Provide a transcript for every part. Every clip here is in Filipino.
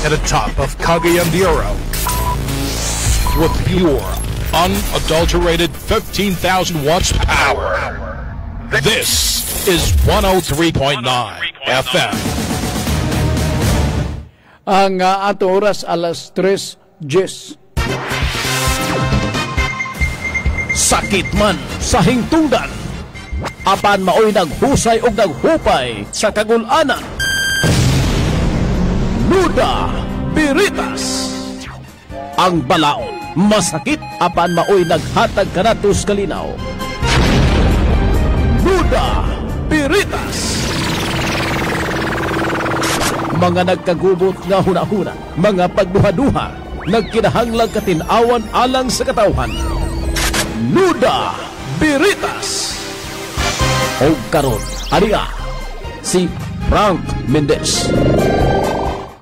at the top of Cagayan de Oro with pure, unadulterated 15,000 watts power. This is 103.9 FM. Ang ato oras alas 3:10. Sakit man sa hingtungdan, apan maoy naghusay og naghupay sa kagul-anan. Nuda Biritas. Ang balaod masakit apan maoy naghatag kanatos kalinaw. Nuda Biritas. Mga nagkagubot nga hunahuna, mga pagduha-duha, nagkinahanglang katinawan alang sa katawhan. Nuda Biritas. O karon, ariya, si Frank Mendez.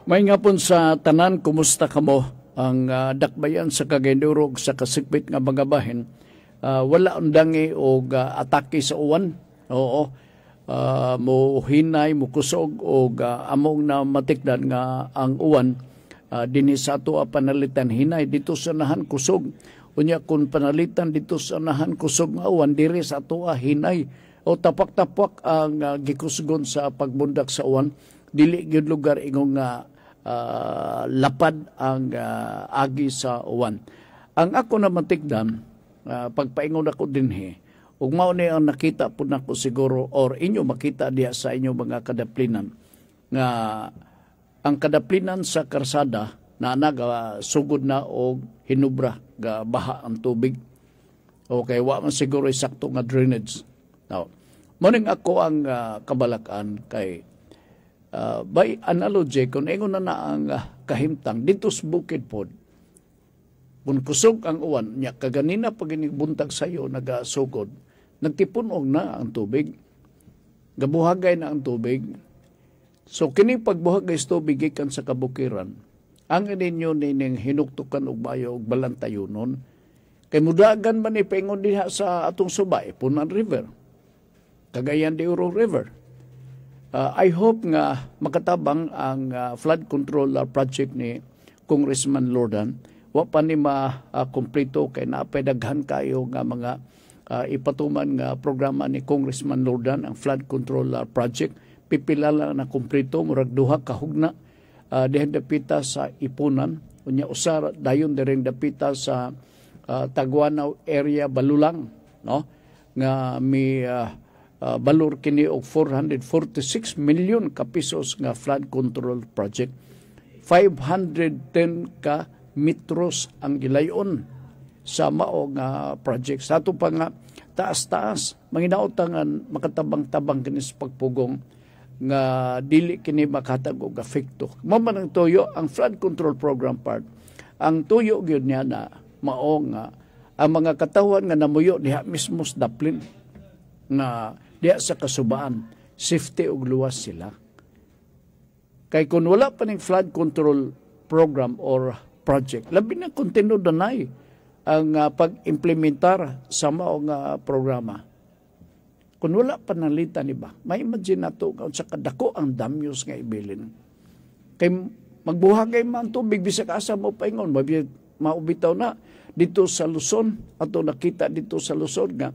May nga pon sa tanan, kumusta kamo? Ang dakbayan sa Cagayan sa kasikbit nga mga bahin, wala undangi o atake sa uwan. Oo, mo hinay, mo kusog o among na matikdan nga ang uwan dinhi sa ato panalitan hinay dito sa nahan kusog. Unya kung panalitan dito sa nahan kusog nga uwan diri sa ato hinay o tapak-tapak ang gikusgon sa pagbundak sa uwan. Dili gyud lugar ingong lapad ang agi sa uwan. Ang ako na matikdan, pagpaingon ako dinhi, ug mao ni ang nakita po nako siguro or inyo makita diya sa inyo mga kadaplinan nga ang kadaplinan sa karsada na sugod na og hinubra ga baha ang tubig. Okay, wa man siguro sakto nga drainage. Now, morning ako ang kabalakan kay by analogy, kung ingon na ang kahimtang, dito sa bukid pod, kung kusog ang uwan, niya kaganina pag inibuntag sa'yo, nagasugod, nagtipunog na ang tubig, gabuhagay na ang tubig. So, kining pagbuhagay sa tubig ikan sa kabukiran, ang ininyo nining hinuktukan og bayo og balantayunon, kay mudagan man ipaingon diha sa atong subay, Punan River, Cagayan de Oro River. I hope nga makatabang ang flood control project ni Congressman Lordan. Wa pa ni ma-kompleto kay naapay daghan kayo nga mga ipatuman nga programa ni Congressman Lordan, ang flood control project. Pipila lang na kompleto, murag duha ka hugna. Dihen dapita sa Ipunan. Unya usar dayon direng dapita sa Taguanaw area Balulang, no? Nga may balor kini og 446 million ka pesos nga flood control project. 510 ka metros ang gilayon sa mao nga project. Sa ato pa nga taas-taas, manginautangan makatabang-tabang kini sa pagpugong nga dili kini makatag og efekto. Mao man ang tuyo ang flood control program part. Ang tuyo gyud niya na mao nga ang mga katawan nga namuyo diha mismo sa daplin nga diya sa kasubaan, safety og luwas sila. Kay kung wala pa ning flood control program or project, labi na continue danay ang pag-implementar sa mao nga programa. Kung wala pa nalitan iba, may imagine nato sa kadako ang damyos nga ibilin. Kay magbuhagay man tubig, bisag asa mo paingon, maubitaw na dito sa Luzon, ato nakita dito sa Luzon nga,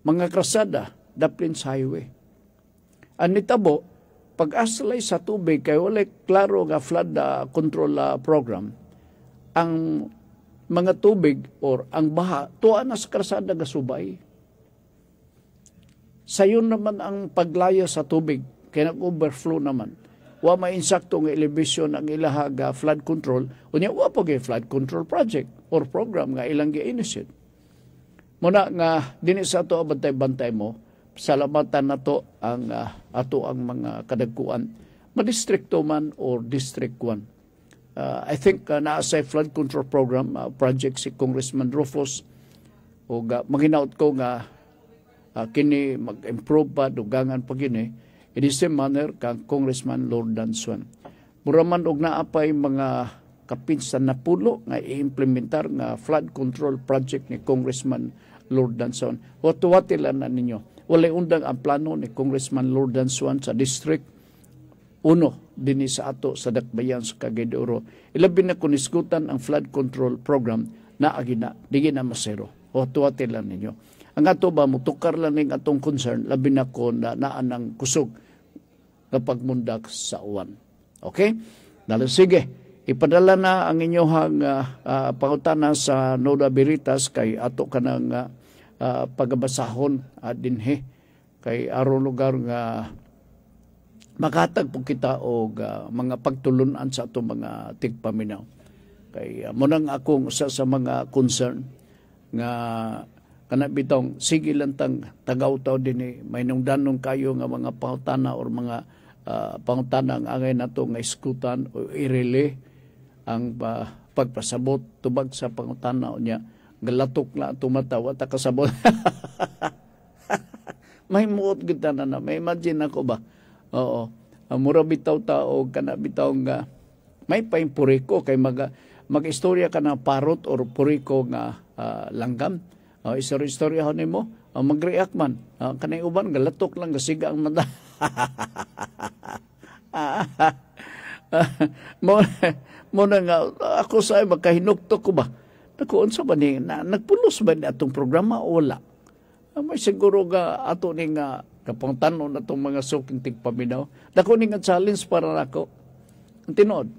mga krasada, Daplins Highway. Ang nitabo, pag-asalay sa tubig, kay wala klaro nga flood control program, ang mga tubig or ang baha, tuwa na sa krasada gasubay. Sayon naman ang paglaya sa tubig, kaya nag-overflow naman. Wa mainsakto nga elevation ang ilaha flood control, unya wa po flood control project or program nga ilang gi-initiate. Muna nga, din sa ito bantay-bantay mo, salamatan na to ang ato ang mga kadagkuan, madistrikto man or district 1. I think naasay flood control program project si Congressman Rufus o maginaut ko nga kini mag-improve pa dugangan pa gini in the same manner kang Congressman Lordan Swan. Muraman og naapay mga kapinsan na pulo nga i-implementar nga flood control project ni Congressman Lordan Swan. Watuwatilan na ninyo. Walay undang ang plano ni Congressman Lordan Swan sa district uno din sa ato sa dakbayan sa Cagayan de Oro. Ilabi na kunisgutan ang flood control program na agina, di na masero. O tuwati lang ninyo. Ang ato ba, mutukar lang ng atong concern, labi na ko na naan ng kusog kapag mundak sa uwan. Okay? Dahil sige, ipadala na ang inyong pangutana sa Noda Veritas kay ato ka ng pagabasahon dinhe kay aron lugar nga makatag po kita og mga pagtulunan sa ato mga tigpaminaw. Kay munang akong usa sa mga concern nga kana bitong sige lang tagaw-taw dinhi may nungdanong kayo nga mga pangutana or mga pangutana ang angay nato nga iskutan o irele ang pagpasabot tubag sa pangutana niya galatok na tumatawa ta kasabot. May muot kita na may imagine ako ba. Oo. Mura bitaw tao kana bitaw nga may paimpuriko kay mag-istorya ka na parot or puriko nga langgam. Istorya ho nimo mag-react man. Kanay uban galatok lang gasiga ang mata. mo na nga ako sa magkahinuktok ko ba. Nakuon sa ba ni nagpulos ba ni atong programa o wala? May siguro ga ato ni nga kapangtanon na itong mga suking tigpaminaw. Dako ni nga challenge para nako. Ang tinood.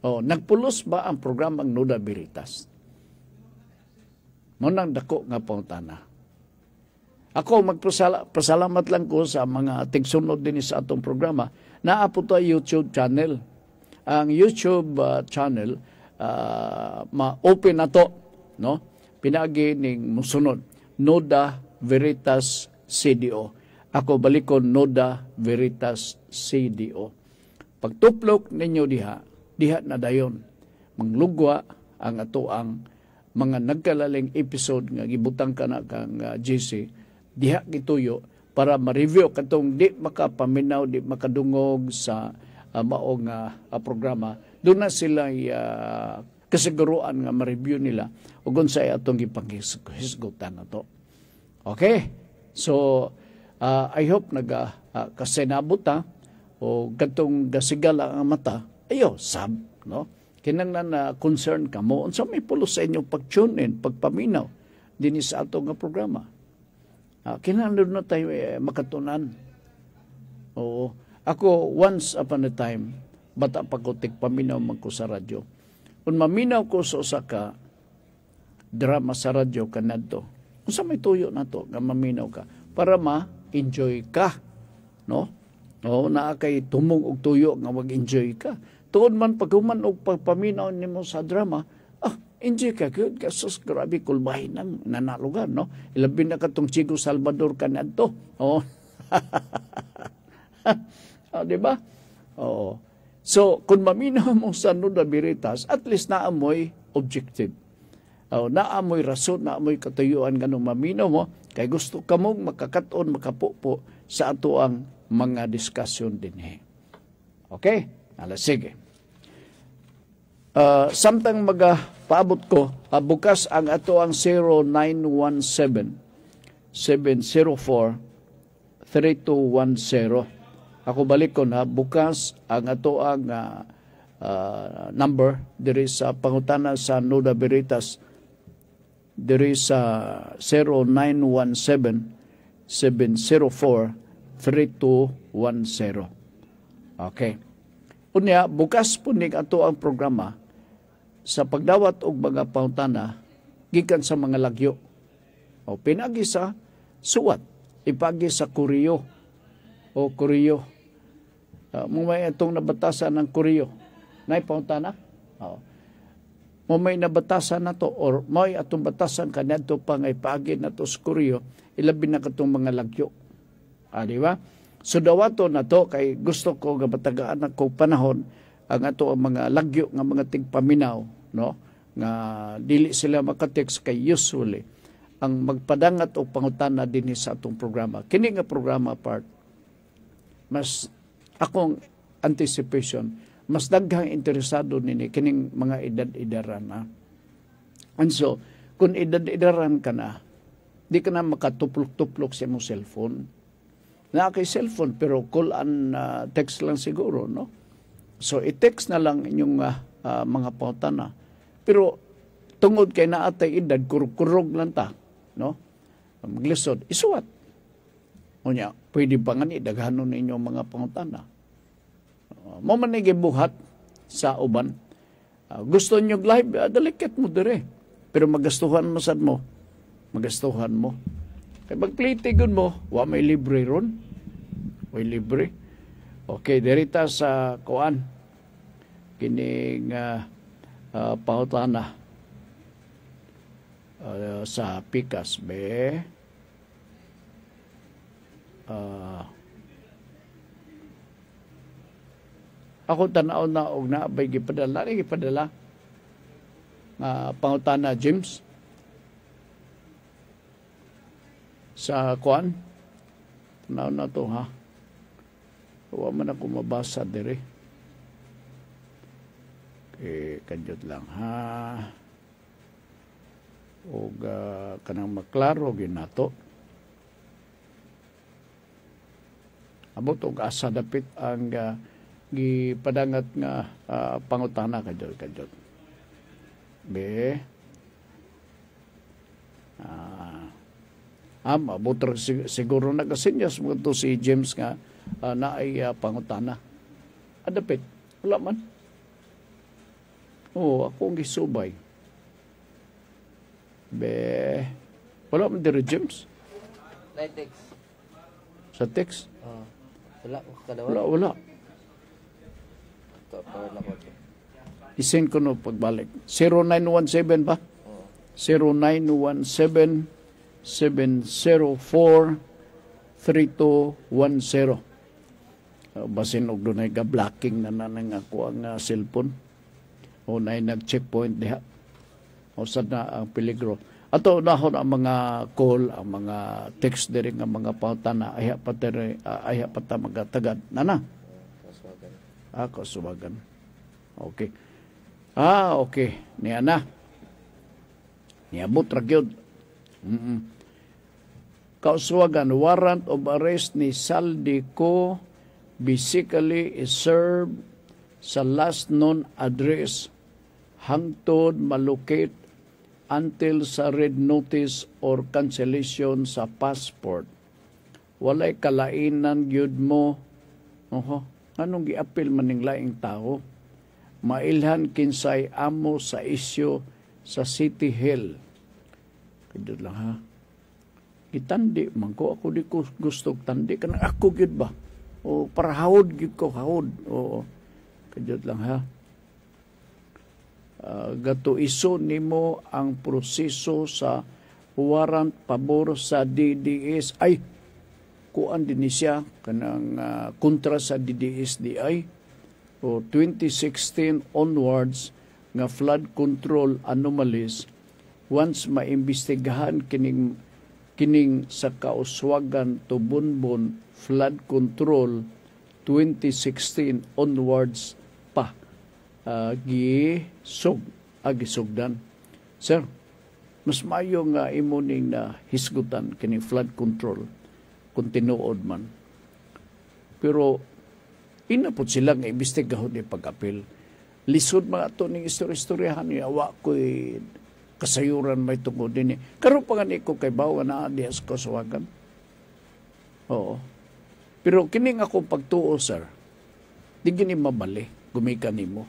Nagpulos ba ang programang Noda Veritas? Munang dako nga pangtana. Ako magpasalamat lang ko sa mga tigsunod din sa atong programa. Naapo to YouTube channel. Ang YouTube channel ma-open na to, no? Pinagi ning musunod Noda Veritas CDO. Ako balikon Noda Veritas CDO. Pagtuplok ninyo diha na dayon manglugwa ang ato ang mga nagkalaling episode nga gibutang kana kang GC diha gituyo para ma-review katong di makapaminaw, di makadungog sa maong programa. Doon na sila kasiguruan nga ma-review nila ug unsay atong gipanghisgutan nato. Okay? So I hope kasenabot o katong gasigala ang mata. Ayo, sab, no? Kinanglan na concern ka mo unsa may pulos sa inyong pag-tune in, pagpaminaw dinhi sa atong programa. Kinahanglan na tayo makatunan. Oo. Ako, once upon a time, bata pa ko paminaw man ko sa radyo. Kung maminaw ko sa usa ka drama sa radyo kanadto, unsa may tuyo na to nga maminaw ka para ma-enjoy ka, no? O naa kay tumong og tuyo nga mag-enjoy ka. Tuod man paghuman og pagpaminaw nimo sa drama, enjoy ka gyud kasus grabe kulbahin nang nanalugan, no? Ilabi na katong Chico Salvador kanadto. Oh. Di ba? Oo. So, kung maminaw mo sa Noda Veritas, at least naamoy objective. Naamoy rason, naamoy katuyuan ganong maminaw mo, kay gusto ka mong makakaton, makapupo sa ato ang mga diskusyon din. Okay? Sige. Samtang paabot ko, bukas ang ato ang 0917-704-3210. Ako balik ko na bukas ang ato ang number diri sa pangutana sa Noda Veritas diri sa 0917-704-3210. Okay. Unya bukas po ning ato ang programa sa pagdawat og mga pangutana gikan sa mga lagyo. O pinagi sa suwat, ipagi sa Koreo o Koreo. May itong nabatasan ng Koreo. Naipauntana? May nabatasan na to or may atong batasan kanadto pa nga ipaagi na to sa Koreo, ilabi na katong mga lagyo. Di ba? So dawato na to kay gusto ko nga batagaan ako panahon ang ato ang mga lagyo nga mga tigpaminaw, no? Nga dili sila makatext kay usually ang magpadangat og pangutana dinhi sa atong programa. Kini nga programa part mas akong anticipation, mas daghang interesado nini kining mga edad-edaran na. And so, kung edad-edaran ka na, di ka na makatuplok-tuplok sa imong cellphone. na kay cellphone pero call and text lang siguro, no? So i-text na lang inyong mga pangutana. Pero tungod kay naatay edad kurog lang ta, no? Maglisod, isuwat. Unya, pwede pa nga ni daghanon ninyo mga pangutana. Mo man gibuhat sa uban. Gusto niyo live, dalikat mo dire. Pero magastuhan mo sad mo. Magastuhan mo. Kay magplitigon mo, wa may libre ron. Way libre. Okay, derita sa kuan. Kining pangutana sa Pikas be. Ako tanaw na og naabay gipadala, gipadala pangutana James sa kuan. Tanaw na to ha. Wa man ako mabasa dire. Kanjot lang ha. Og kanang maklaro ginato. Abot og asa dapit ang gipadangat nga pangutana kadjot. Be. Abot siguro nagasinyas mo to si James nga naay pangutana. Adapit. Wala man. Ako ang gisubay. Be. Wala man diri James? Text. Sa text? Wala. Wala. I-send ko no pagbalik. 0917 ba? 0917-704-3210. Basin og dunay ga-blocking na nanang ako ang cellphone. O na nag-checkpoint diha. O sad na ang peligro. Ato nahon ang mga call, ang mga text diri nga mga pangutana ayha pa magatagad. Nana? Kasuwagan. Okay. Okay. Niya na. Niabot ra gyud. Kausuwagan, warrant of arrest ni Saldico basically is served sa last known address hangtod malocate until sa red notice or cancellation sa passport. Walay kalainan gyud mo. Anong giapil maning laing tao? Mailhan kinsay amo sa isyo sa City Hall. Kadto lang ha. Gitandi man ko, ako di ko gusto tandi kanang ako gyud ba? O para hawod gyud ko hawod. Oo. Kadto lang ha. Gato iso nimo ang proseso sa warrant pabor sa DDS. Ay, kuan din siya kanang kontra sa DDSDI o 2016 onwards nga flood control anomalies once maimbestigahan kining sa kauswagan to Bonbon flood control 2016 onwards pa gisugdan. Sir, mas maayo nga imo ning na hisgutan kining flood control kung tinuod man. Pero inapot sila nga imbestigahon ni pag-apil. Lisod mga ito ning istoryahan niya, awa ko'y kasayuran may tungod din. Karoon pa nga ni ko kay bawa na adiyas ko sawagan. Oo. Pero kining akong pagtuo, sir, di gini mabali, gumikan nimo.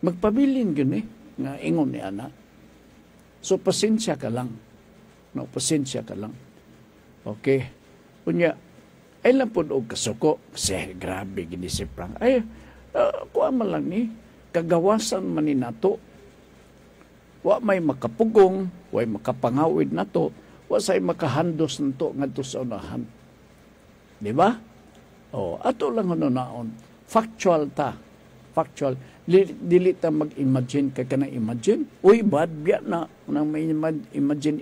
Magpabilin gini, nga ingon ni ana. So, pasensya ka lang. No, pasensya ka lang. Okay. Kunya, ay lang po og kasuko. Kasi, grabe, ginisiprang. Ay, kuha man lang ni, kagawasan man ni nato. Wa may makapugong, wa makapangawid nato, wa say makahandos nato ngadto sa unahan. Di ba? Ato lang naon. Factual ta. Factual. Dili ta mag-imagine kay kana imagine. Uy, bad biya na nang may imagine.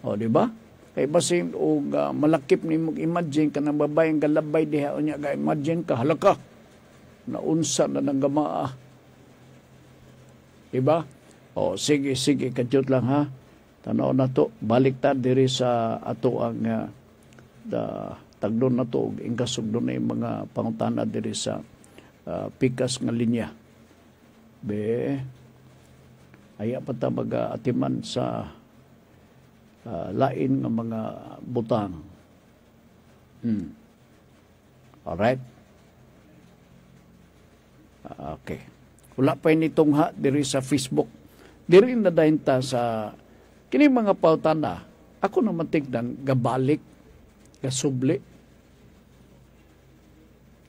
Di ba? Kay basin og malakip ni mo imagine kanang babaeng galabay diha unya ga imagine ka halaka. Naunsa na nang gamaa. Di ba? Sige kadyot lang ha. Tanaw na to. Balik ta diri sa ato ang tagdon na to, ingkasog doon na yung mga pangutana diri sa pikas nga linya. Be, aya pa ta mag-atiman sa lain nga mga butang. Alright? Okay. Wala pa nitong ha diri sa Facebook. Diri na dahin ta sa kini mga pautana. Ako naman tignan gabalik, gasubli.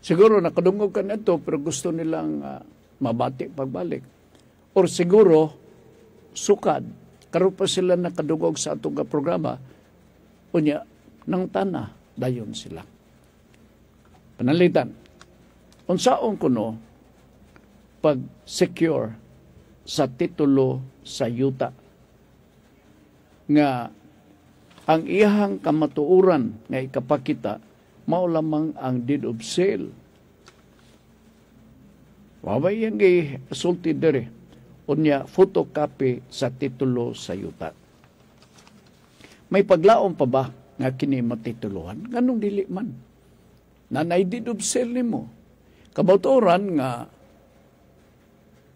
Siguro nakadungog ka na ito pero gusto nilang mabati pagbalik. Or siguro sukad. Karon pa sila nakadungog sa atong programa. Unya, nang tana, dayon sila. Panalitan. Unsaon kuno pag-secure sa titulo sa yuta nga ang iyahang kamatuuran nga ikapakita mao lamang ang deed of sale. Wabay yang gisulti dere unya photocopy sa titulo sa yuta. May paglaom pa ba nga kini matituluhan? Nganong dili man? Nanay deed of sale nimo. Kabautoran nga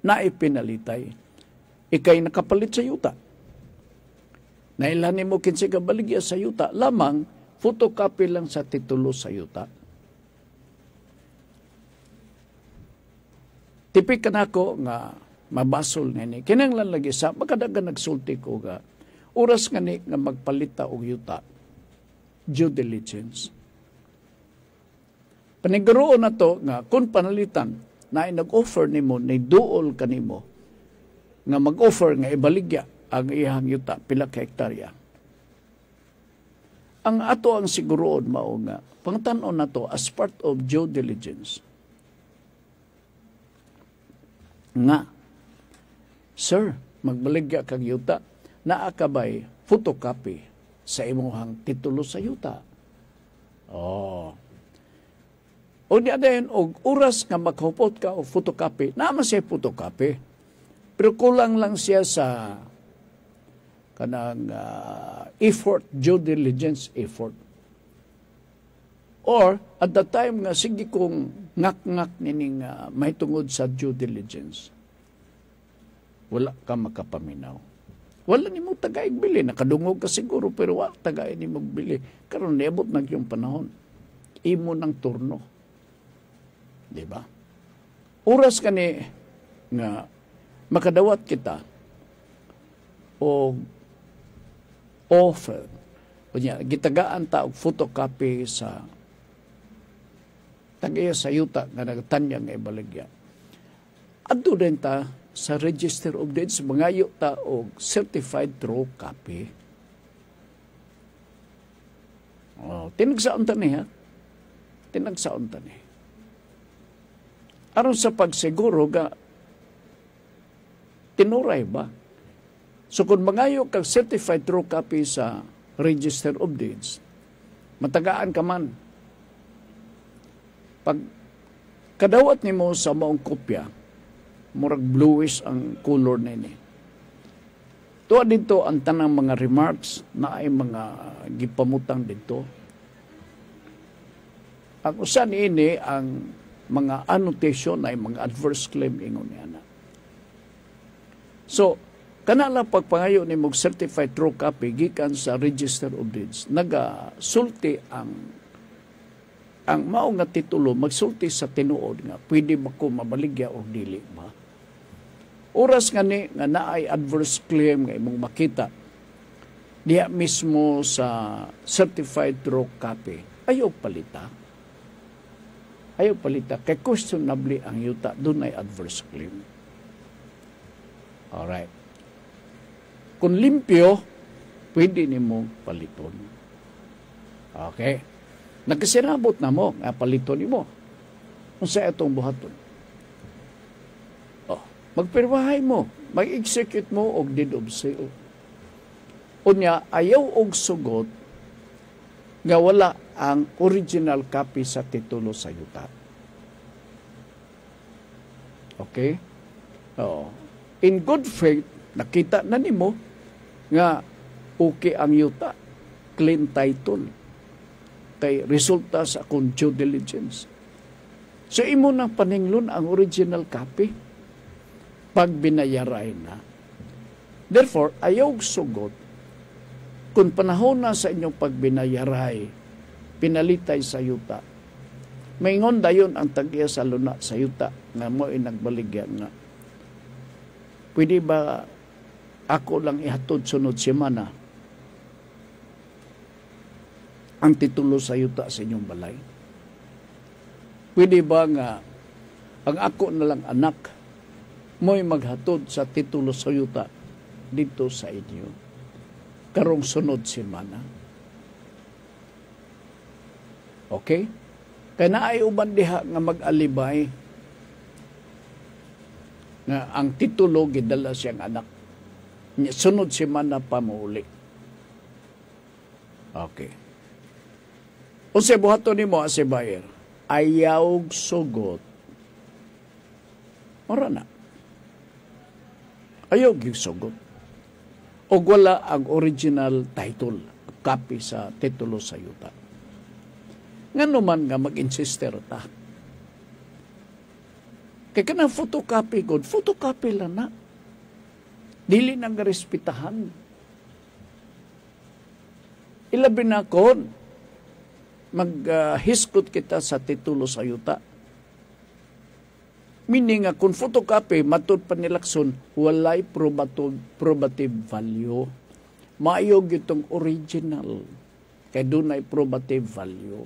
naipinalitay. Ikay nakapalit sa yuta. Nailan mo kinsi ka baligya sa yuta, lamang photocopy lang sa titulo sa yuta. Tipik ka na ako nga mabasol nga ni. Kinanglan lagi sa, makadaga nagsulti ko nga, oras nga ni nga magpalita og yuta, due diligence. Paniguroon na to nga, kung panalitan, na nag-offer nimo, na duol ka nimo, nga mag-offer nga ibaligya ang iyang yuta, pila ka hektarya. Ang ato ang siguroon mao nga, pangtan-on na to as part of due diligence. Nga, sir, magbaligya kang yuta, naakabay photocopy sa imuhang titulo sa yuta. Oh. O niya dayon, og oras nga maghupot ka o photocopy, naman siya photocopy. Pero kulang lang siya sa kanang effort, due diligence effort. Or, at the time nga, sige kong ngak-ngak nining may tungod sa due diligence, wala ka makapaminaw. Wala ni mo tagaig bili. Nakadungog ka siguro, pero wala tagaig ni mo bili. Karon niabot na yung panahon. Imo ng turno. Diba? Oras ka ni nga makadawat kita o offer. Kunya, gitagaan ta og photocopy sa tagaya sa yuta nga nagtanya nga ibaligya. Adto din ta sa Register of Deeds, mangayo ta og certified true copy. Oh, tinagsaon ta ni ha? Tinagsaon ta ni. Aron sa pagsiguro ga tinuray ba? So kung mangayo kag certified true copy sa Register of Deeds, matagaan ka man. Pag kadawat nimo sa maong kopya, murag bluish ang color na ini. Tuwa dito ang tanang mga remarks na ay mga gipamutang dito. Ang usan ini ang mga annotation ay mga adverse claim ingon niya na. So, kanala pagpangayo ni mong certified true copy gikan sa Register of Deeds, nagasulti ang mao nga titulo, magsulti sa tinuod nga, pwede ba ko mabaligya o dili ba? Oras nga ni, nga naay adverse claim nga imong makita, diya mismo sa certified true copy, ayaw palita. Ayaw palita. Kay questionably ang yuta, doon ay adverse claim. Alright. Kung limpyo, pwede ni mo paliton. Okay. Nagkasirabot na mo, nga paliton ni mo. Kung sa itong buhaton. Oh, magpirwahay mo, mag-execute mo og deed of sale. Unya, ayaw og sugot nga wala ang original copy sa titulo sa yuta. Okay? Oh. In good faith, nakita na nimo nga okay ang yuta, clean title. kay resulta sa akong due diligence. So imo nang paninglon ang original copy pag binayaray na. Therefore, ayaw sugot kung panahon na sa inyong pagbinayaray, pinalitay sa yuta. Maingon dayon ang tag-iya sa luna sa yuta nga mo nagbaligyan nga. Pwede ba ako lang ihatod sunod semana ang titulo sa yuta sa inyong balay? Pwede ba nga ang ako na lang anak mo'y maghatod sa titulo sa yuta dito sa inyo karong sunod semana? Okay? Kaya na ay uban diha nga mag-alibay nga ang titulo gidala siyang anak. Sunod semana pa muli. Okay. O sa buhato ni mo, si Bayer, ayaw sugot. Ora na. Ayaw sugot. O wala ang original title, copy sa titulo sa yuta. Nga naman nga mag-insister ta. Kaya ka na photocopy ko, photocopy lang na. Dili nang respetahan. Ilabi na kon, maghiskot kita sa titulo sa yuta. Meaning nga, kung photocopy, matod pa nilakson, walay probative value. Maayog itong original. Kaya doon ay probative value.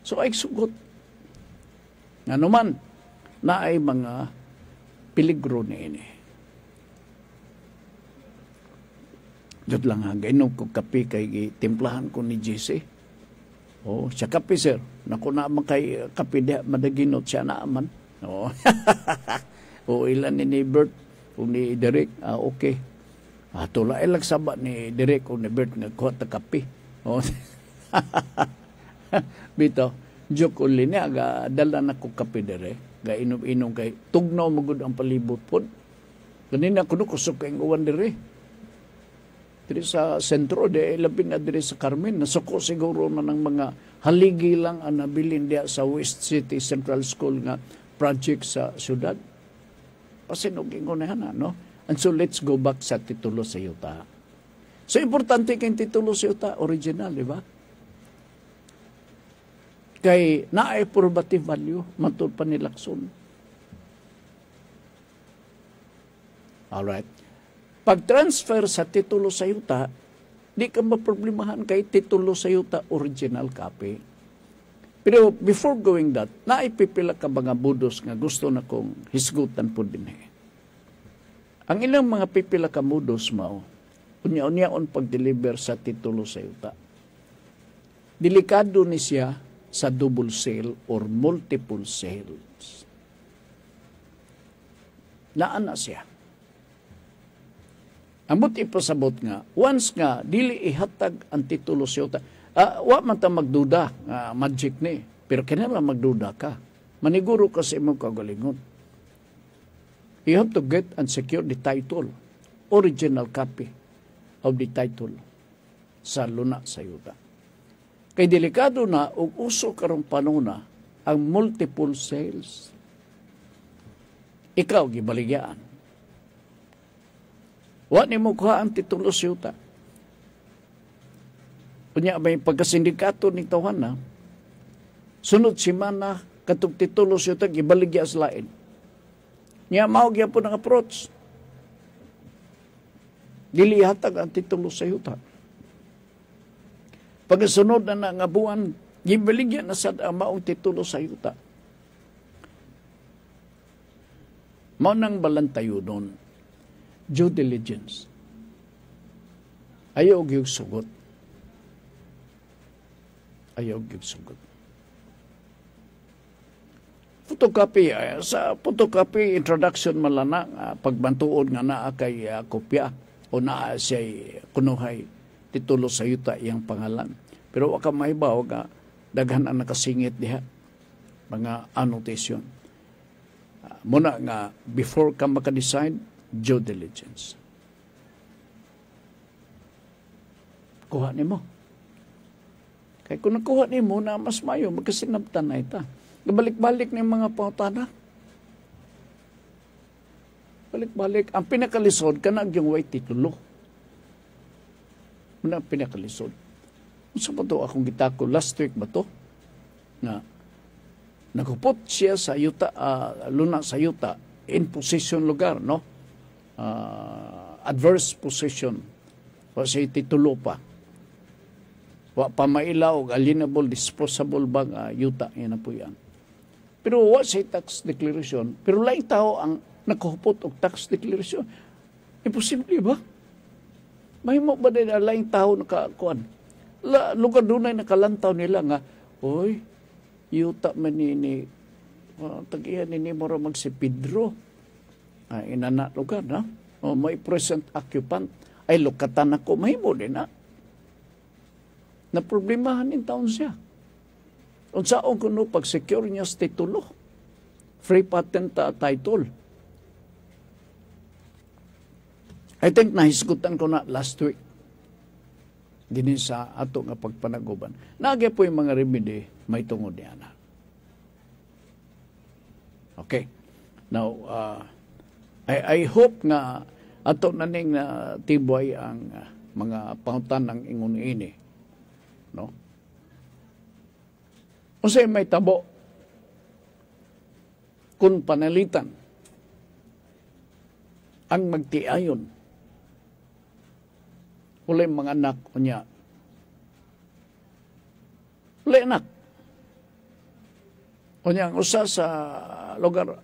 So, ay sugot. Nga naman, na ay mga peligro na ini. Diyot lang hanggang inom ko kape kay timplahan ko ni JC. Oh, siya kape, sir. Naku na kay kape diha, madaginot siya naaman. Oh. O ilan ni Bert o ni Derek. Okay. Tulay lang saba ni Derek o ni Bert nagkuha ta kape. Oh. Bito, joke uli niya, dala na ko kape dire, ga inom-inom kay, tugnaw magod ang palibot po. Ganina ko kusok kayong uwan dire. Dire sa sentro, labing na dire sa Carmen, nasuko siguro na ng mga haligi lang ang nabilin diya sa West City Central School nga project sa syudad. Pasinugin ko na yan, no? And so let's go back sa titulo sa yuta. So importante kayong titulo sa yuta, original, di ba? Kay naay probative value, matud pa ni Lacson. Alright. Pag-transfer sa titulo sa yuta, di ka maproblemahan kay titulo sa yuta original copy. Pero before going that, naipipila ka mga budos nga gusto na kong hisgutan po din eh. Ang ilang mga pipila ka budos mao, unya-unyaon pag-deliver sa titulo sa yuta. Delikado ni siya sa double sale or multiple sales. Naan na siya. Amot ipasabot nga, once nga, dili ihatag ang titulo sa yuta. Wa man ta magduda, magic ni. Pero kinala magduda ka. Maniguro ka sa imong kagalingon. You have to get and secure the title, original copy of the title sa luna sa yuta. Kay delikado na ug uso karong panuna ang multiple sales. Ikaw gibaligyan. Wa nimo kuha ang titulo sa yuta. Unya may pagkasindikato ni tawanan. Sunod semana katong titulo sa yuta gibaligya sa lain. Nya mao gyapon ang approach. Dili hatag ang titulo sa yuta. Pagkasunod na nga buwan, gibaligyan na sad ang maong titulo sa yuta. Mao nang balantayo doon. Due diligence. Ayaw gyud sugot. Ayaw gyud sugot. Photocopy, sa photocopy introduction malana, pagbantuon nga naa kay kopya o naa siya kunuhay titulo sa yuta iyang pangalan. Pero waka mahibaw nga daghan ang nakasingit diha mga annotation. Muna nga before ka maka-decide, due diligence. Kuha nimo. Kaya kung nakuha ni mo na mas mayo, magkasinabtan na ita. Balik-balik na yung mga pangutana. Balik-balik. Ang pinakalisod, kanag yung way titulo. Ano ang pinakalisod? Sa ba ito akong gitako? Last week ba ito? Na nagupot siya sa yuta, luna sa yuta, in position lugar, no? Adverse position. Kasi titulo pa. Wa pa mailaw, alienable, disposable bang yuta. Yan na po yan. Pero wa sa tax declaration. Pero laing tao ang nakahupot og tax declaration. Imposible ba? May mo ba din laing tao nakakuan? Lugar doon ay nakalantaw nila nga, oy, yuta man ni tag-iyan ni mo ra mag si Pedro. Inana lugar na. May present occupant. Ay lukatan ako, mahimo din na. Na problemahan in taon siya. Unsaon kuno pag-secure niya sa titulo. Free patent title. I think nahisgutan ko na last week. Dinin sa ato nga pagpanaguban. Nagya po yung mga remedy, may tungod niya na. Okay. Now, I hope nga ato naning na tiboy ang mga pangutan ng ingon ini. No? Unsay may tabo kung panalitan ang magtiayon ulay mga anak unya ulay anak unya ang usa sa lugar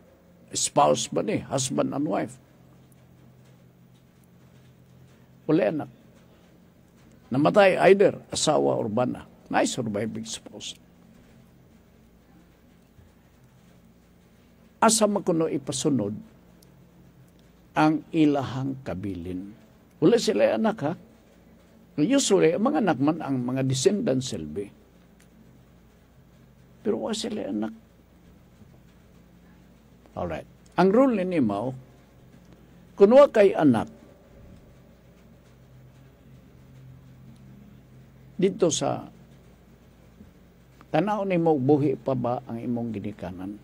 spouse ba ni husband and wife ulay anak namatay either asawa or bana na surviving spouse. Asa makuno ipasunod ang ilahang kabilin. Wala sila anak ha. Usually, mga anak man ang mga descendants silbi. Pero wala sila anak. Alright. Ang rule ni Mao, kung wala kay anak, dito sa tanaw ni mo buhi pa ba ang imong ginikanan.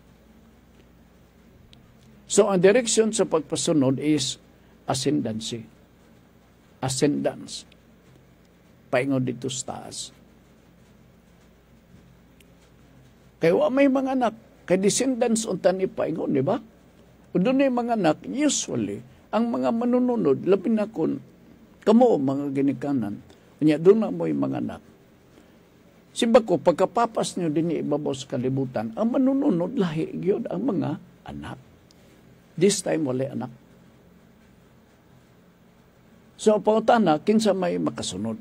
So ang direction sa pagpasunod is ascendancy. Ascendance. Paingon dito sa taas. Kaya may mga anak, kay descendants untan ipaingon, di ba? O doon yung mga anak, usually, ang mga manununod, labi na kung kamo mga ginikanan, kanya doon na mo yung mga anak. Simba ko, pagkapapas nyo din ibabaw sa kalibutan, ang manununod lahi yun ang mga anak. This time, wala anak. So, pangutana, kinsa may makasunod.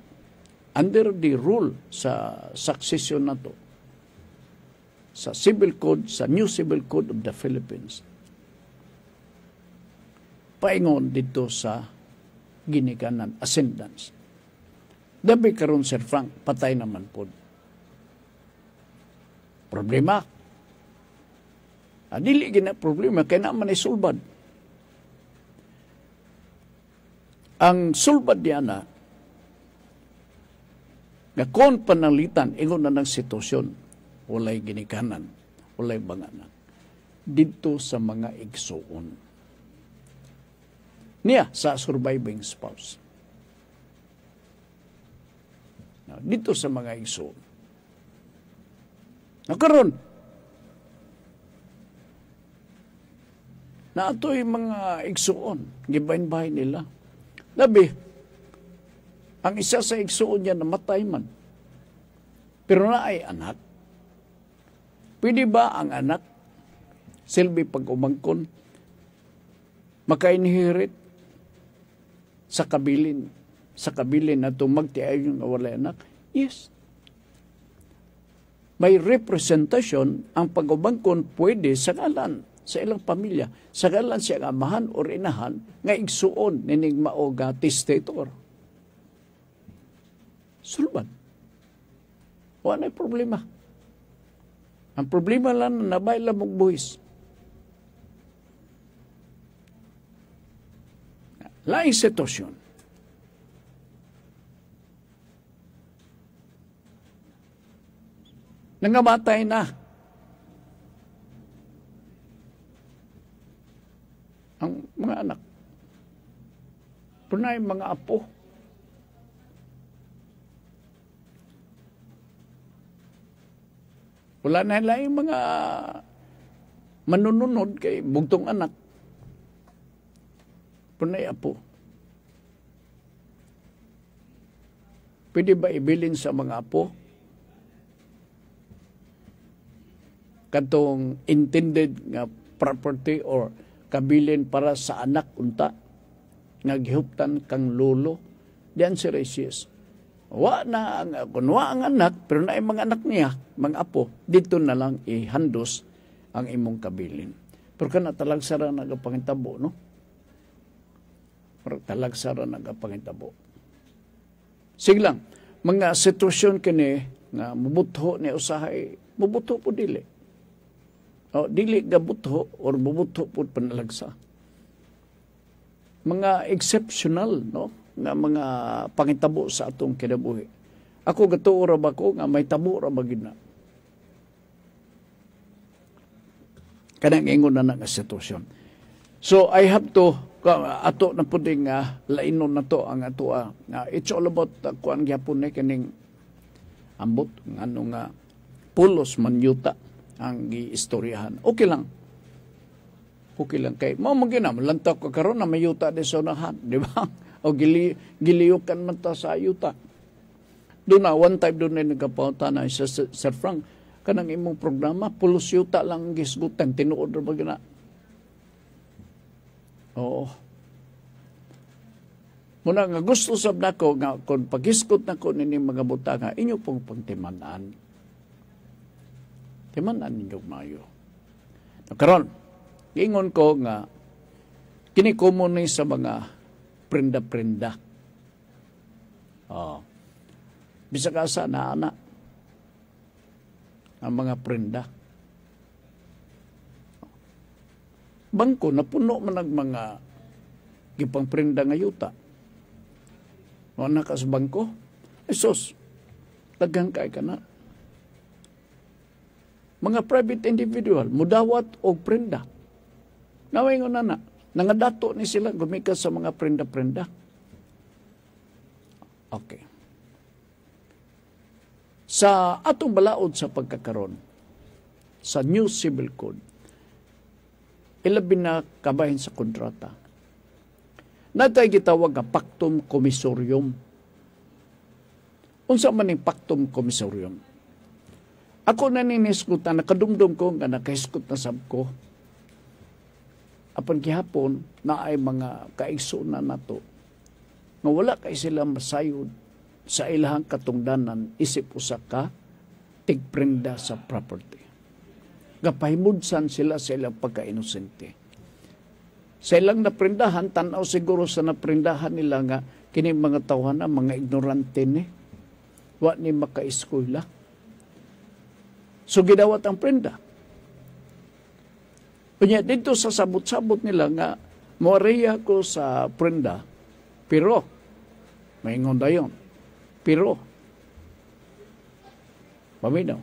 Under the rule sa succession na to, sa Civil Code, sa New Civil Code of the Philippines, paingon dito sa ginikanan, ascendance. Dabi karon Sir Frank, patay naman po. Problema. Dili gina problema, kaya naman isulbad. Ang sulbad niya na kung panalitan, ingon na ng sitwasyon, walay ginikanan, walay banganan, dito sa mga igsuon. Niya, sa surviving spouse. Dito sa mga igsoon. Nakaroon, na ito'y mga igsoon, gibahin-bahin nila. Labi, ang isa sa igsoon niya namatay man. Pero na ay anak. Pwede ba ang anak, silbi pag-umangkon, maka-inherit sa kabilin na ito magtiay yung awalay anak? Yes. May representation ang pag-umangkon pwede sa ngalan sa ilang pamilya, sa ngalan siya amahan o inahan, nga igsuon nining maoga testator. Sulban. Wala problema. Ang problema lang na nabay lang mong buhis. Laing sitwasyon. Nangamatay na. Ang mga anak. Punay mga apo. Wala na lang yung mga manununod kay bugtong anak. Punay apo. Pwede ba ibilin sa mga apo? Katong intended nga property or kabilin para sa anak unta nga gihuptan kang lolo. The answer is yes. Kunwa ang anak, pero na mga anak niya, mga apo, dito na lang ihandos ang imong kabilin. Pero kana talagsara nagapangitabo, no? Pero talagsara nagapangitabo. Sige lang, mga sitwasyon kini nga mubutho ni usahay, mubutho po dili. O, dili gabutho or mubutho po panalagsa. Mga exceptional, no? Nga mga pangitabo sa atong kinabuhi. Ako gatuo ra ba ko nga may tabo ra ba gid na. Kanang ingon na nga sitwasyon. So I have to ato na puding lainon na to ang ato it's all about kuan gyapon ni kining ambot ngano nga pulos man yuta ang giistoryahan. Okay lang. Okay lang kay mao man ginam lantaw ka karon na may yuta de sonahan, di ba? O giliyukan man ta sa yuta. Doon na, one time doon na nagkapauta na sa Sir Frank, kanang imong programa, pulos yuta lang gisgutan, tinuod na ba gina? Oo. Muna nga gusto sab nako nga kung pagisgot nako nini mga butanga, inyo pong pagtimanan. Timanan ninyo mayo. Karon, ingon ko nga, kini common sa mga prenda-prenda. Bisa ka sa anak ang mga prenda. Bangko na puno man ang mga gipang prenda nga yuta. Wala ka sa bangko, esos, tagang kay ka na. Mga private individual, mudawat o prenda. Nawingon na na. Nangadato ni sila gumikas sa mga prenda-prenda. Okay. Sa atong balaod sa pagkakaroon, sa New Civil Code, ilabing na kabahin sa kontrata. Natay gitawag nga pactum commissorium. Unsa man ning pactum commissorium? Ako naniniskutan, nakadumdum ko nga nakahiskut na sab ko. Apan gihapon na ay mga kaigsunan nato nga wala kay sila masayod sa ilahang katungdanan isip usa ka tigprenda sa property. Gapahimudsan sila sa ilang pagka-inosente. Sa ilang naprendahan, tanaw siguro sa naprendahan nila nga kini mga tawhan na mga ignorante ni wa ni maka-eskwela. So gidawat ang prenda. Kanya dito sa sabot-sabot nila nga, moreya ko sa prenda, pero, maingon dayon, pero, paminaw,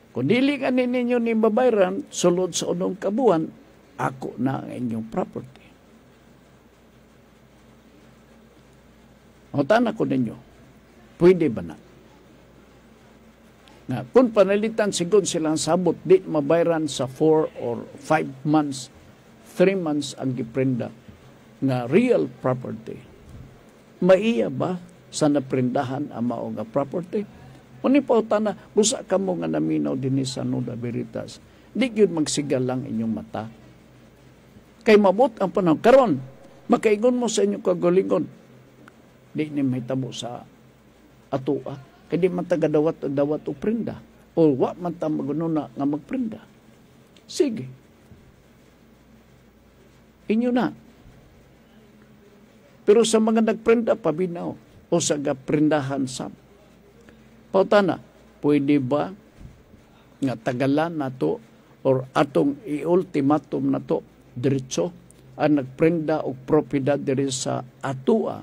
kung dili ka ninyo ni babayran, sulod sa unong kabuan, ako na ang inyong property. Ang tanak ko ninyo, pwede ba na? Nga, kung panalitan sigod silang sabot, di mabayran sa 4 or 5 months, 3 months ang giprenda nga real property. Maiya ba sa naprendahan ang mao nga property? Kung ipautan na, busa ka mo nga naminaw din sa Nuda Veritas, di yun magsigal lang inyong mata. Kay mabot ang panahon. Karon, makaingon mo sa inyong kagalingon, di ni may tabo sa atua. Kaya di man taga-dawat o prenda. O wa man ta magununa nga magprenda. Sige. Inyo na. Pero sa mga nagprenda, pabinaw. O sa gaprendahan sab. Pautana, pwede ba nga tagalan na to or atong i-ultimatum na to diretso ang nagprenda o propiedad diri sa atua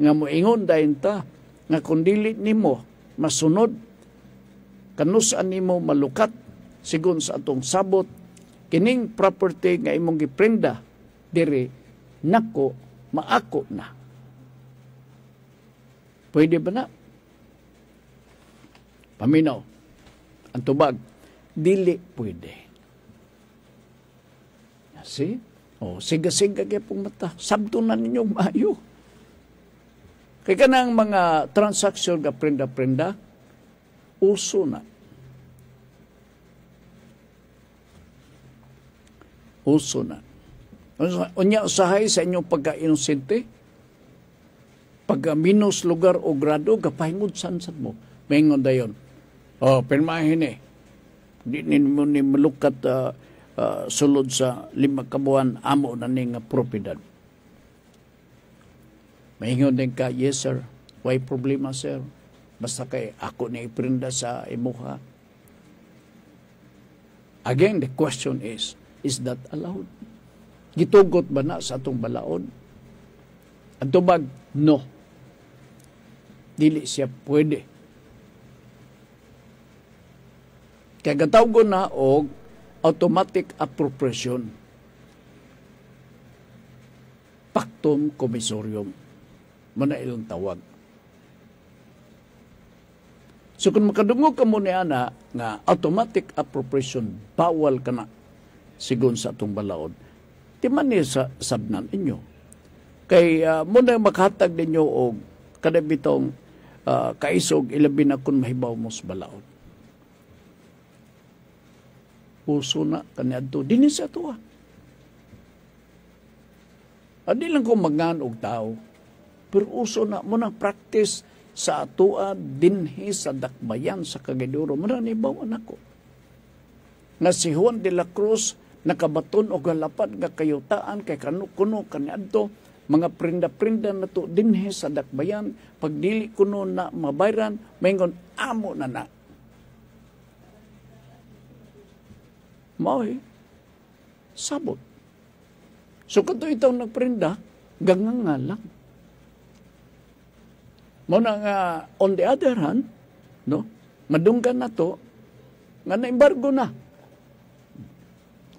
nga moingon dayon ta nga kung dili nimo masunod kanus-an nimo malukat sigon sa atong sabot kining property nga imong giprenda diri nako maako na. Pwede ba na? Paminaw. Ang tubag, dili pwede. See? O, siga-siga kayo pong mata. Sabto na ninyong maayo. Kaya ka ng mga transaksyon ka prenda-prenda, uso na. Uso na. Unya usahay sa inyong pagka-inosente, pagka-minus lugar o grado, kapahingod san-san mo. Maingon dayon. O, pirmahin eh. Di mo ni malukat sulod sa 5 kabuan amo na ning propiedad. Maingon din ka, yes sir, why problema sir? Basta kay ako na iprinda sa imuha. Again, the question is that allowed? Gitugot ba na sa atong balaod? Ang tubag, no. Dili siya pwede. Kaya gatawgo na og automatic appropriation. Pactum commissorium. Muna ilang tawag. So kung makadungog ka mo niya na nga automatic appropriation, bawal ka na sigon sa atong balaod. Di man niya sa sabnan inyo. Kay muna makahatag ninyo og kadabitong kaisog ilabi na kung mahibaw mo sa balaod. Uso na kaniadto dinhi sa tuwa. Adi lang ko mangan og tao, pero uso na mo nang practice sa atua dinhi sa dakbayan sa Cagaydoro. Marani bawon ako. Na si Juan de la Cruz nakabaton og galapad nga kayutaan kay kuno kaniadto mga prinda-prinda na to dinhi sa dakbayan pagdili kuno na mabayran maingon amo na. Mao'y sabot. So kato itong nagprinda, ganganga lang. Muna nga, on the other hand, no, madunggan na to, nga na-embargo na.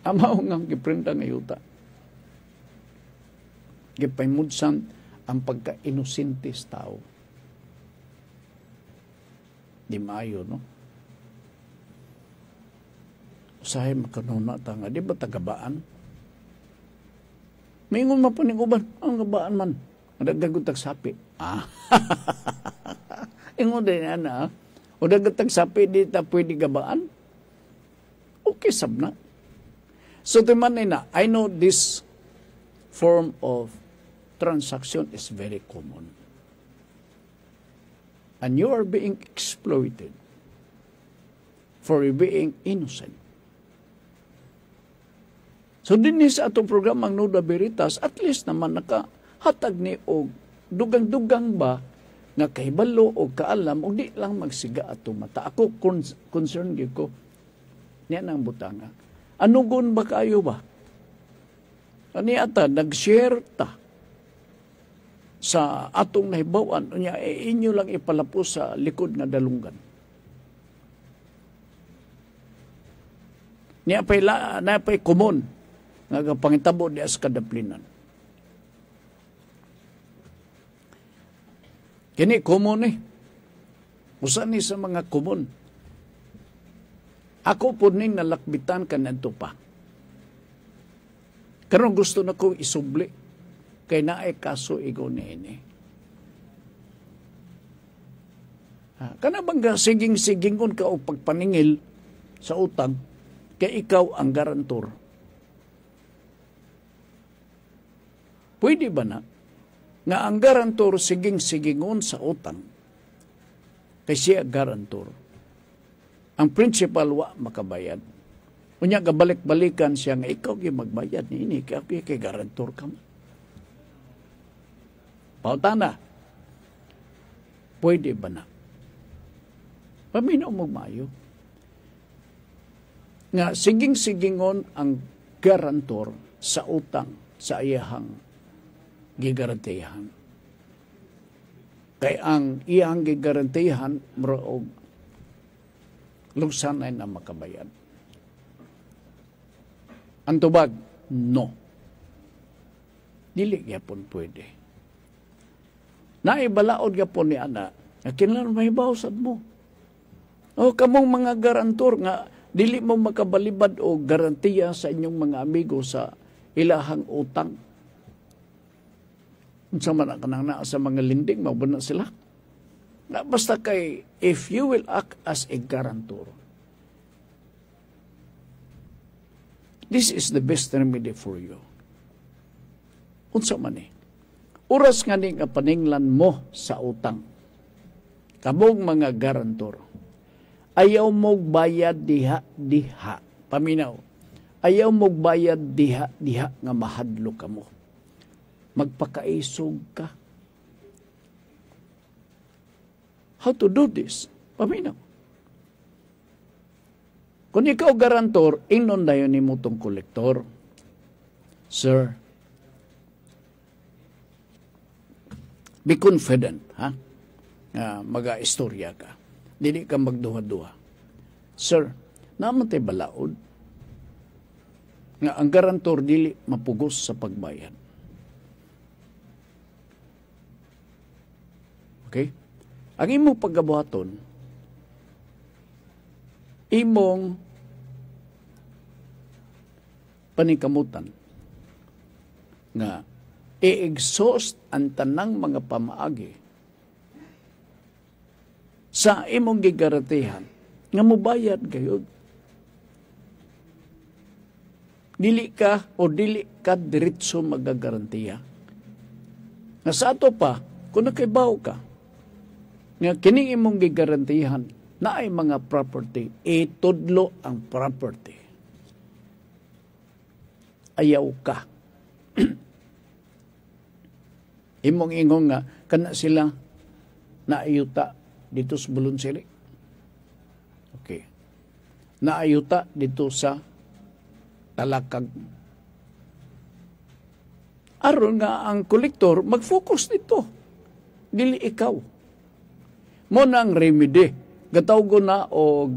Amaw nga giprinda nga yuta. Gipaymudsan ang pagka-inusintis tao. Di maayo, no? Usahay makanuna ta nga, di ba tagabaan? Mingon mapuning uban, ang gabaan man. Nagagutag sapi. Ingon din na, o nagagutag sapi, di ta pwede gabaan? Okay, sabna. So, timan na, I know this form of transaction is very common. And you are being exploited for being innocent. So din sa atong programang Nuda Veritas, at least naman nakahatag ni og dugang-dugang ba nga kahibalo o kaalam o di lang magsiga ato mata. Ako concerned gyud ko niya nang butanga. Anugon ba kayo ba? Ani ata nag-share ta sa atong nahibawan unya inyo lang ipalapos sa likod nga dalunggan. Niya pay common nga pangitabo di as kadaplinan. Kini common usa ni sa mga common. Ako po ning nalakbitan kanadto pa. Karon gusto na ko isubli kay naay kaso igo niini. Kana bang siging-sigingon ka o pagpaningil sa utang kay ikaw ang garantor? Pwede ba na nga ang garantor siging-sigingon sa utang kay siya garantor? Ang principal wa makabayad. Unya gabalik-balikan siya nga ikaw gyud magbayad niini kay garantor ka mo. Pautana. Pwede ba na? Paminaw mo maayo. Nga siging-sigingon ang garantor sa utang sa iyahang gigarantiyahan. Kay ang iyang gigarantiyahan muraog lugsanay na makabayad. Ang tubag, no. Dili gyapon pwede. Naibalaod gyapon ni ana, kinahanglan mahibaw sad mo. O kamong mga garantor nga dili mo makabalibad o garantiya sa inyong mga amigo sa ilahang utang. Unsa man kanang naa sa mga lending mao na sila. Na basta kay if you will act as a guarantor, this is the best remedy for you. Unsa man ni? Oras nga ni nga paninglan mo sa utang. Kamong mga garantor, ayaw mo bayad diha. Paminaw. Ayaw mo bayad diha nga mahadlo ka mo. Magpakaisog ka. How to do this? Paminaw. Kung ikaw garantor, ingnon dayon ni mo tong kolektor. Sir, be confident, ha? Maga-istorya ka. Dili ka magduha-duha. Sir, naman tayo balaod nga ang garantor dili mapugos sa pagbayad. Okay? Ang imong paggabuhaton, imong paningkamutan nga i-exhaust ang tanang mga pamaagi sa imong gigarantihan nga mobayad kayo. Dili ka diretso magagarantiya. Nga sa ato pa, kung nakaibaw ka, nga kining imong gigarantihan na ay mga property, itudlo ang property. Ayaw ka. Imong ingong nga, kana sila naayuta dito sa Bulunsili. Okay. Naayuta dito sa Talakag. Aron nga ang kolektor mag-focus dito. Dili ikaw. Mo nang remedy. Gatawgo na og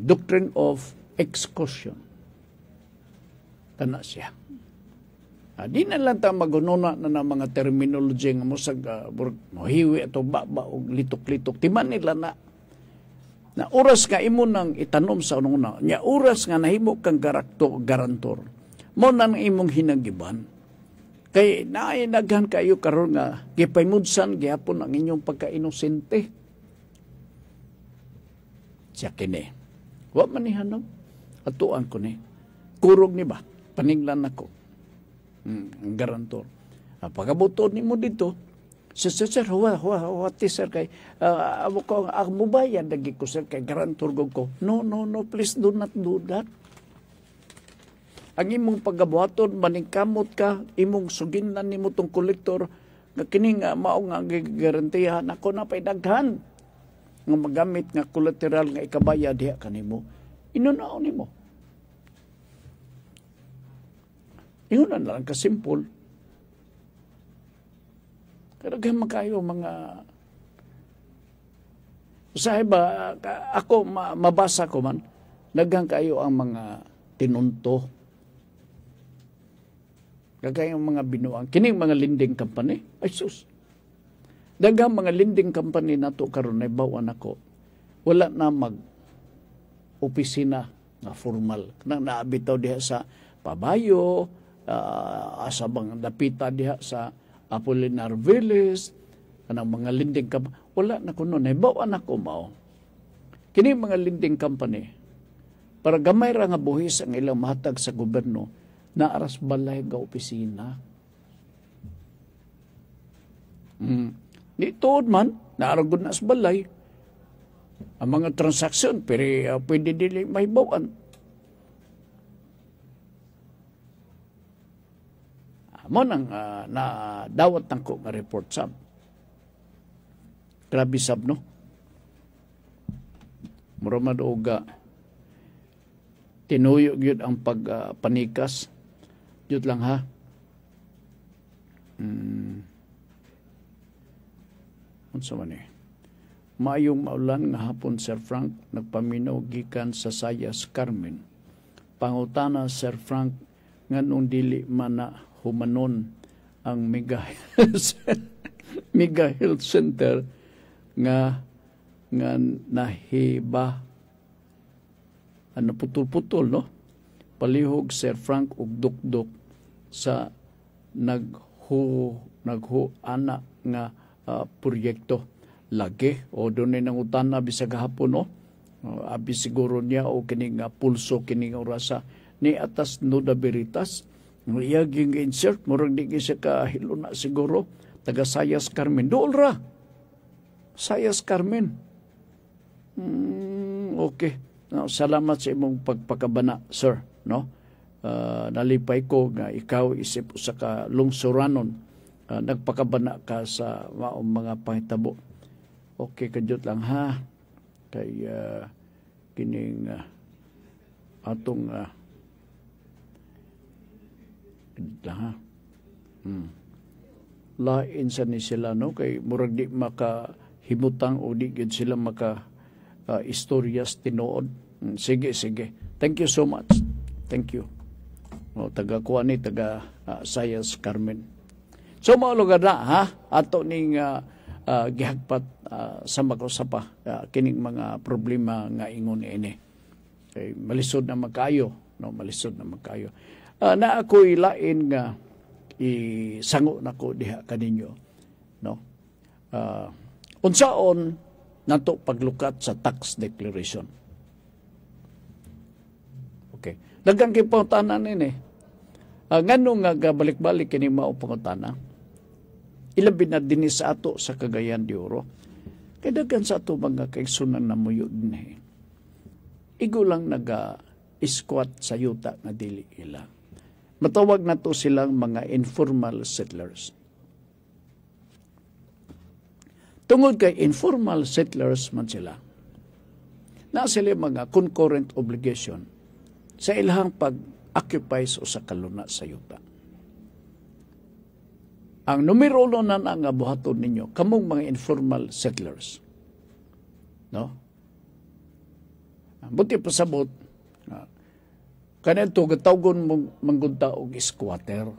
doctrine of exclusion. Kana siya. Di na lang ta magununa na ng mga terminology nga musag mohiwi ato baba og litok-litok. Timan nila na oras nga imo nang itanom sa una. Nya oras nga nahimo kang garantor. Mo nang imong hinagiban. Kay nainaghan kayo karon nga gipaymudsan gyapon ang inyong pagka-inosente. Siya kini. Wa man ni hanom. Atuan ko ni. Kurog ni ba? Paninglan ako. Ang garantor. Pagkabuton ni mo dito, sir, what is sir kay ako mubayad lagi ko sir kay garantor ko. No, please do not do that. Ang imong paggabuhaton maningkamot ka, imong suginan nimo tong kolektor nga kini nga mao nga garantiyahan ako na pay daghan nga magamit nga collateral nga ikabayad diha kanimo. Inunaon nimo. Ingon na lang ka simple. Karaghan makayo mga usahay ba ako mabasa ko man daghan kayo ang mga tinunto. Kagaya yung mga binuang. Kining mga lending company, ay sus. Daghang mga lending company na to karon ay bawan ako. Wala na mag-opisina na formal. Nang naabitaw diha sa Pabayo, asa bang dapita diha sa Apolinar Villas, kanang mga lending company. Wala na ko nun. Ay bawan ako mao. Kining mga lending company, para gamay ra nga buhis ang ilang mahatag sa gobyerno, na aras balay ga opisina. Ni tuod man, naaragod na sa balay. Ang mga transaksyon, pero pwede dili mahibawan. Mo nang nadawat ng ko nga report sab. Grabe sab, no? Muramad oga tinuyo gyud ang pagpanikas. Yun lang ha. Unsa man Maayong maulan nga hapon, Sir Frank, nagpaminaw gikan sa Sayas Carmen. Pangutana, Sir Frank, nganong dili man na humanon ang Mega Health Center nga nahiba putol-putol, no? Palihog, Sir Frank, ug dukdok sa naghuana nga proyekto. Lagi, o doon ay nangutana bisag hapon, no? Abi siguro niya o kining pulso, kining orasa ni atas Nuda Veritas. Iya ging insert, murag di siya kahilo na siguro. Taga Sayas Carmen. Dool ra. Sayas Carmen. Okay. No, salamat sa imong pagpakabana, sir. No? Nalipay ko nga ikaw isip sa ka lungsuranon. Nagpakabana ka sa mga pangitabo. Okay, kadyot lang ha. Kay kining atong lang ha. Lain sa ni sila, no? Kay murag di makahimutang o di gid sila maka istoryas tinuod. Sige. Thank you so much. Thank you. O, taga kuani, taga Sayas Carmen. So, maulugan na, ha? Ato ning gihagpat sa makusapa kining mga problema nga ingon ini. Okay, malisod na magkayo, no, malisod na magkayo. Na ako'y lain nga isango nako diha kaninyo, no. Unsaon nato paglukat sa tax declaration. Okay. Daghang kipangutanan ini. Ngano nga balik-balik kini mao pangutana? Ilabi na din sa ato sa Cagayan de Oro. Kaya daghan sa ato mga kaigsunan na muyo din. Igo lang naga-squat sa yuta nga dili ila. Matawag na to silang mga informal settlers. Tungod kay informal settlers man sila, na sila mga concurrent obligation sa ilahang pag-occupy sa kaluna sa yuta. Ang numero uno na nga buhaton ninyo, kamong mga informal settlers. No? Buti pasabot, kanito gatawgon manggunta og squatter.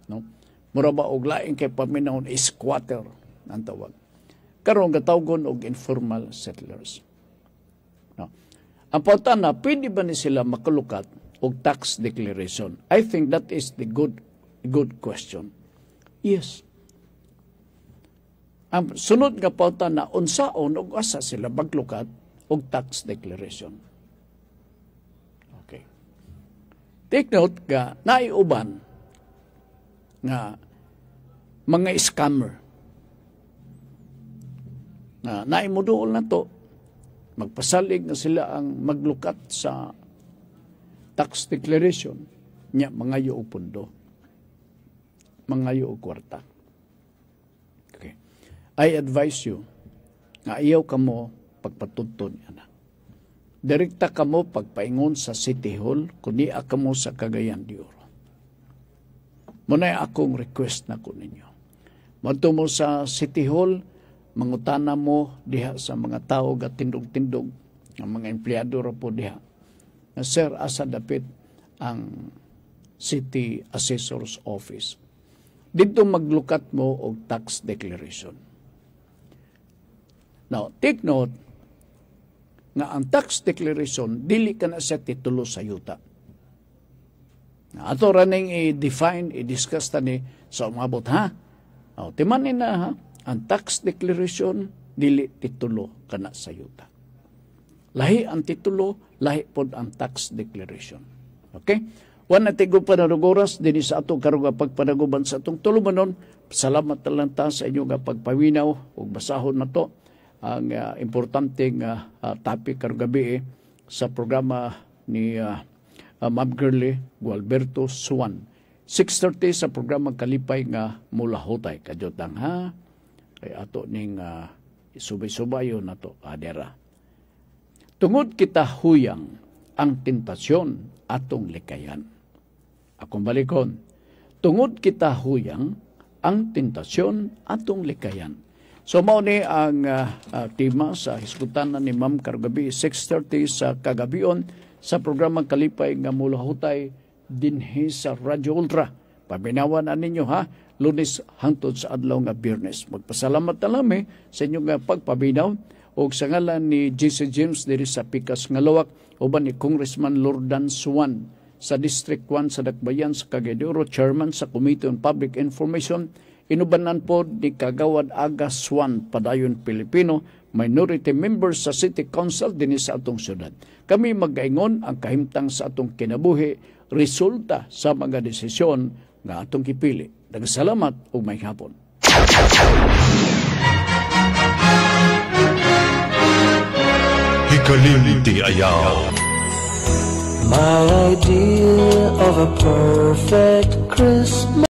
No? Mura ba og laing kay paminahon squatter ang tawag. Karon gatawgon og informal settlers. No? Ang pangutana, pwede ba ni sila makalukat og tax declaration? I think that is the good question. Yes. Ang sunod nga pangutana, unsaon og asa sila maglukat og tax declaration. Okay. Take note nga naiuban nga mga scammer na naimuduol na to, magpasalig na sila ang maglukat sa tax declaration niya mga og pundo, mga og kwarta. Okay. I advise you nga ayaw kamo pagpatuntun ana. Direkta kamo pagpaingon sa City Hall kundi kamo sa Cagayan de Oro. Munay akong request na ko ninyo. Madto mo sa City Hall, mangutana mo diha sa mga tao nga tindog-tindog, ang mga empleyado ra po diha. Na sir, asa dapit ang City Assessor's Office. Dito maglukat mo og tax declaration. Now, take note nga ang tax declaration dili ka na sa titulo sa yuta. Ato raning i-define, i-discuss tani sa umabot, ha? Timanin na, ha? Ang tax declaration dili titulo kana sa yuta. Lahi ang titulo, lahi pod ang tax declaration. Okay? Wan na tigo panarugoras din sa atong karuga pagpanaguban sa atong tulumanon. Salamat lang ta sa inyo nga pagpawinaw ug basahon na to ang importanteng topic karong gabi sa programa ni Ma'am Girlie Gualberto Suwan. 6:30 sa programa Kalipay nga Mulahotay. Kadyotang, ha? Kay ato ning subay-subayo na to adera. Tungod kita huyang ang tentasyon atong likayan. Akong balikon. Tungod kita huyang ang tentasyon atong likayan. So mao ni ang tema sa hisgutan ni Ma'am kargabi 6:30 sa kagabion sa programang Kalipay nga mulahutay dinhi sa Radyo Ultra. Paminawan ninyo ha, Lunes hangtod sa adlaw nga Biyernes. Magpasalamat na lami sa inyong pagpabinaw o sa ngalan ni J.C. James diri sa Pikas nga Lawak uban ni Congressman Lordan Suwan sa District 1 sa Dakbayan sa Cagayan de Oro, Chairman sa Committee on Public Information, inubanan po ni Kagawad Aga Suwan Padayon Pilipino, minority member sa City Council dinhi sa atong syudad. Kami mag-aingon ang kahimtang sa atong kinabuhi, resulta sa mga desisyon nga atong kipili. Nagasalamat ug may hapon. Hikalimti ayaw. My idea of a perfect Christmas.